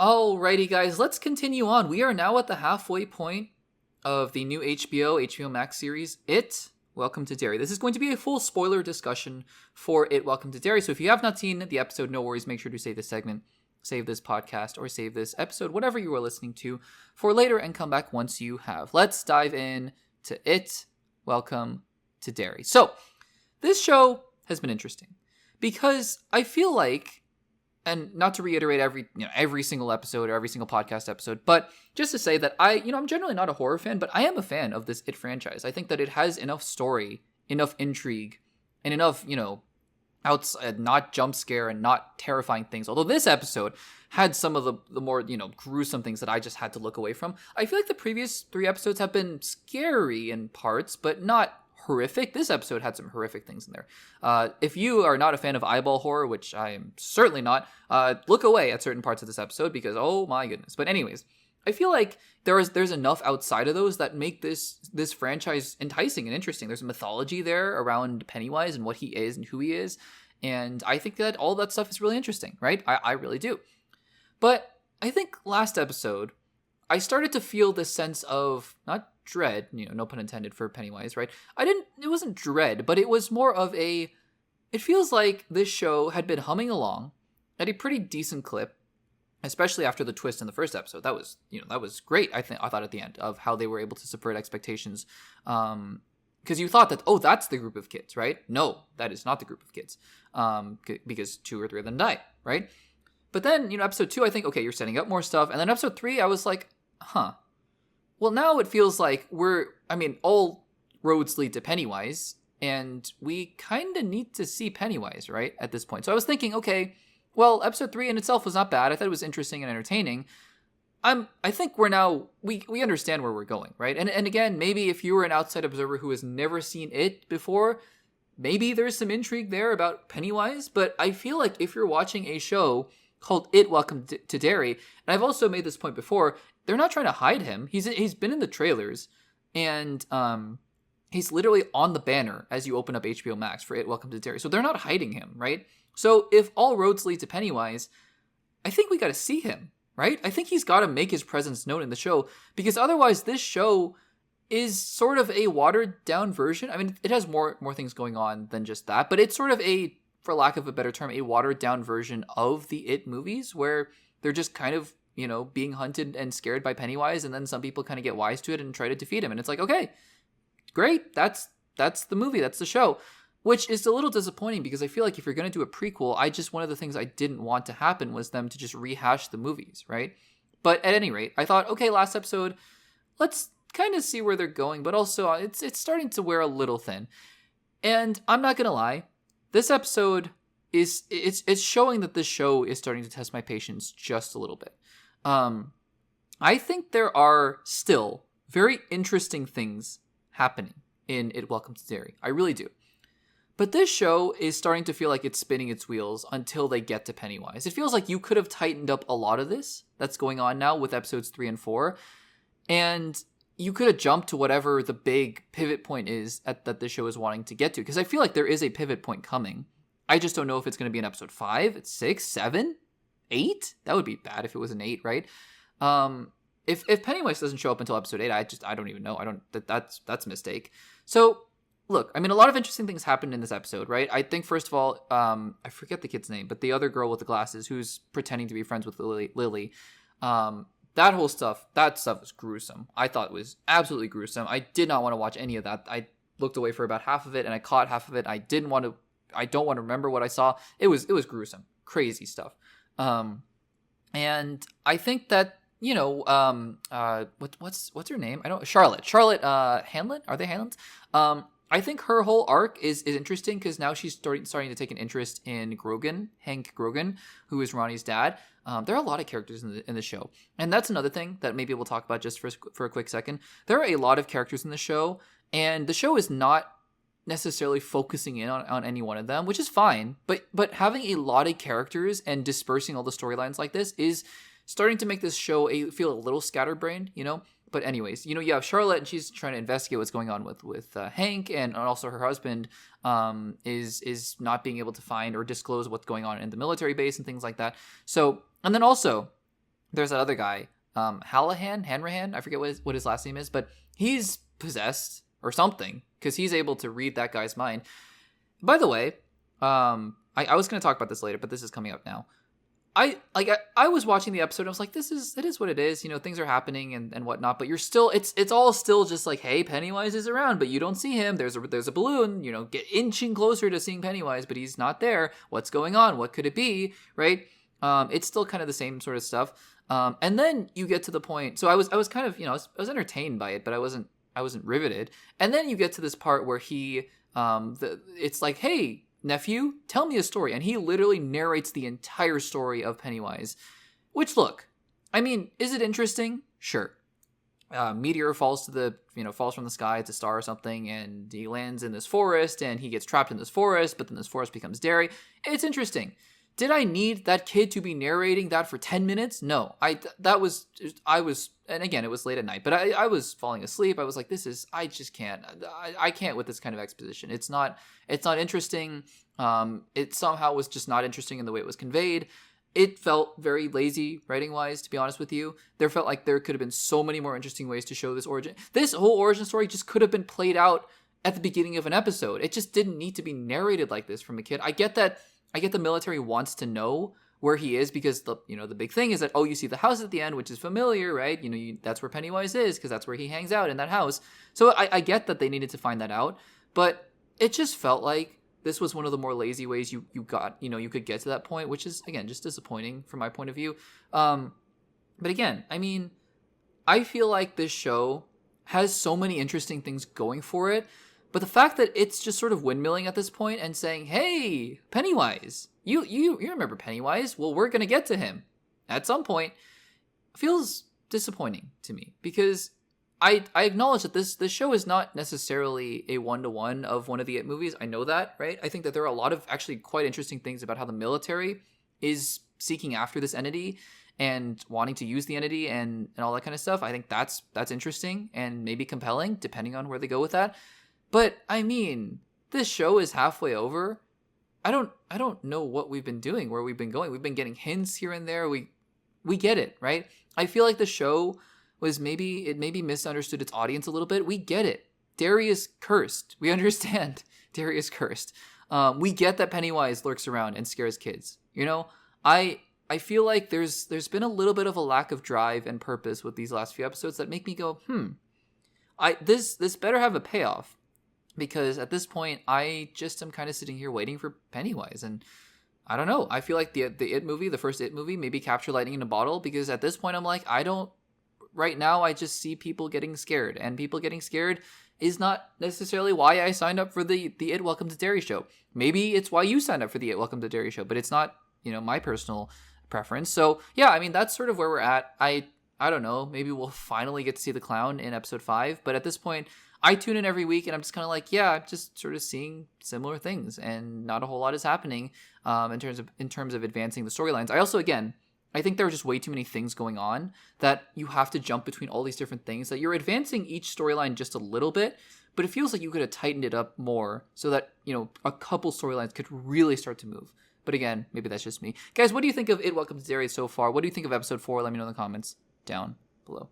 Alrighty, guys, let's continue on. We are now at the halfway point of the new HBO Max series, It, Welcome to Derry. This is going to be a full spoiler discussion for It, Welcome to Derry. So if you have not seen the episode, no worries. Make sure to save this segment, save this podcast, or save this episode, whatever you are listening to, for later and come back once you have. Let's dive in to It, Welcome to Derry. So this show has been interesting because I feel like, and not to reiterate every single episode or every single podcast episode, but just to say that I'm generally not a horror fan, but I am a fan of this It franchise. I think that it has enough story, enough intrigue, and enough, outside, not jump scare and not terrifying things. Although this episode had some of the more, gruesome things that I just had to look away from. I feel like the previous 3 episodes have been scary in parts, but not horrific. This episode had some horrific things in there. If you are not a fan of eyeball horror, which I am certainly not, look away at certain parts of this episode because, oh my goodness. But anyways, I feel like there's enough outside of those that make this franchise enticing and interesting. There's a mythology there around Pennywise and what he is and who he is. And I think that all that stuff is really interesting, right? I really do. But I think last episode, I started to feel this sense of, not dread, no pun intended for Pennywise, right? It wasn't dread, but it was more of it feels like this show had been humming along at a pretty decent clip, especially after the twist in the first episode. That was great, I thought at the end, of how they were able to subvert expectations. Because you thought that, that's the group of kids, right? No, that is not the group of kids. Because 2 or 3 of them died, right? But then, episode 2, I think, okay, you're setting up more stuff. And then episode 3, I was like, well, now it feels like all roads lead to Pennywise, and we kind of need to see Pennywise, right, at this point. So I was thinking, okay, well, episode 3 in itself was not bad. I thought it was interesting and entertaining. I think we're now, we understand where we're going, right? And again, maybe if you were an outside observer who has never seen it before, maybe there's some intrigue there about Pennywise, but I feel like if you're watching a show called It, Welcome to Derry, and I've also made this point before, they're not trying to hide him. He's been in the trailers, and he's literally on the banner as you open up HBO Max for It, Welcome to Derry. So they're not hiding him, right? So if all roads lead to Pennywise, I think we got to see him, right? I think he's got to make his presence known in the show, because otherwise this show is sort of a watered down version. I mean, it has more things going on than just that, but it's sort of a, for lack of a better term, a watered down version of the It movies, where they're just kind of, being hunted and scared by Pennywise, and then some people kind of get wise to it and try to defeat him. And it's like, okay, great, that's the movie, that's the show. Which is a little disappointing, because I feel like if you're going to do a prequel, one of the things I didn't want to happen was them to just rehash the movies, right? But at any rate, I thought, okay, last episode, let's kind of see where they're going, but also it's starting to wear a little thin. And I'm not going to lie, this episode it's showing that this show is starting to test my patience just a little bit. I think there are still very interesting things happening in It, Welcome to Derry. I really do. But this show is starting to feel like it's spinning its wheels until they get to Pennywise. It feels like you could have tightened up a lot of this that's going on now with episodes 3 and 4. And you could have jumped to whatever the big pivot point is that the show is wanting to get to. Because I feel like there is a pivot point coming. I just don't know if it's going to be in episode 5, 6, 7, 8. That would be bad if it was an 8, right? If Pennywise doesn't show up until episode 8, I don't even know. That's a mistake. So look, a lot of interesting things happened in this episode, right? I think, first of all, I forget the kid's name, but the other girl with the glasses who's pretending to be friends with Lily, that whole stuff, was gruesome. I thought it was absolutely gruesome. I did not want to watch any of that. I looked away for about half of it, and I caught half of it. I don't want to remember what I saw. It was gruesome. Crazy stuff. And I think that, what's her name? Charlotte Hanlon? Are they Hanlons? I think her whole arc is interesting, because now she's starting to take an interest in Hank Grogan, who is Ronnie's dad. There are a lot of characters in the show. And that's another thing that maybe we'll talk about just for a quick second. There are a lot of characters in the show, and the show is not necessarily focusing in on any one of them, which is fine. But having a lot of characters and dispersing all the storylines like this is starting to make this show feel a little scatterbrained, But anyways, you have Charlotte, and she's trying to investigate what's going on with Hank, and also her husband is not being able to find or disclose what's going on in the military base and things like that. So, and then also, there's that other guy, Hanrahan. I forget what his last name is, but he's possessed or something because he's able to read that guy's mind. By the way, I was going to talk about this later, but this is coming up now. I was watching the episode and I was like, it is what it is, things are happening and whatnot, but you're still, it's all still just like, hey, Pennywise is around, but you don't see him. There's a balloon, get inching closer to seeing Pennywise, but he's not there. What's going on? What could it be? Right? It's still kind of the same sort of stuff. And then you get to the point, so I was kind of, I was entertained by it, but I wasn't riveted. And then you get to this part where he, it's like, hey, nephew, tell me a story. And he literally narrates the entire story of Pennywise. Which, look, I mean, is it interesting? Sure. Meteor falls from the sky. It's a star or something, and he lands in this forest, and he gets trapped in this forest, but then this forest becomes Derry. It's interesting. Did I need that kid to be narrating that for 10 minutes? No. I was, and again, it was late at night, but I was falling asleep. I was like, I just can't. I can't with this kind of exposition. It's not interesting. It somehow was just not interesting in the way it was conveyed. It felt very lazy writing-wise, to be honest with you. There felt like there could have been so many more interesting ways to show this origin. This whole origin story just could have been played out at the beginning of an episode. It just didn't need to be narrated like this from a kid. I get the military wants to know where he is because the big thing is that, you see the house at the end, which is familiar, right? That's where Pennywise is because that's where he hangs out, in that house. So I get that they needed to find that out, but it just felt like this was one of the more lazy ways you could get to that point, which is, again, just disappointing from my point of view. But again, I mean, I feel like this show has so many interesting things going for it, but the fact that it's just sort of windmilling at this point and saying, hey, Pennywise, you remember Pennywise? Well, we're going to get to him at some point, feels disappointing to me because I acknowledge that this show is not necessarily a one-to-one of one of the It movies. I know that, right? I think that there are a lot of actually quite interesting things about how the military is seeking after this entity and wanting to use the entity and all that kind of stuff. I think that's interesting and maybe compelling, depending on where they go with that. But I mean, this show is halfway over. I don't know what we've been doing, where we've been going. We've been getting hints here and there. We get it, right? I feel like the show was maybe misunderstood its audience a little bit. We get it. Derry is cursed. We understand Derry is cursed. We get that Pennywise lurks around and scares kids. I feel like there's been a little bit of a lack of drive and purpose with these last few episodes that make me go, this better have a payoff. Because at this point, I just am kind of sitting here waiting for Pennywise. And I don't know. I feel like the It movie, the first It movie, maybe captured lightning in a bottle. Because at this point, I'm like, right now, I just see people getting scared. And people getting scared is not necessarily why I signed up for the It Welcome to Derry show. Maybe it's why you signed up for the It Welcome to Derry show. But it's not, my personal preference. So, yeah, I mean, that's sort of where we're at. I don't know. Maybe we'll finally get to see the clown in episode 5. But at this point, I tune in every week and I'm just kind of like, yeah, I'm just sort of seeing similar things and not a whole lot is happening in terms of advancing the storylines. I also, again, I think there are just way too many things going on that you have to jump between all these different things, that you're advancing each storyline just a little bit, but it feels like you could have tightened it up more so that, a couple storylines could really start to move. But again, maybe that's just me. Guys, what do you think of It Welcome to Derry so far? What do you think of episode 4? Let me know in the comments down below.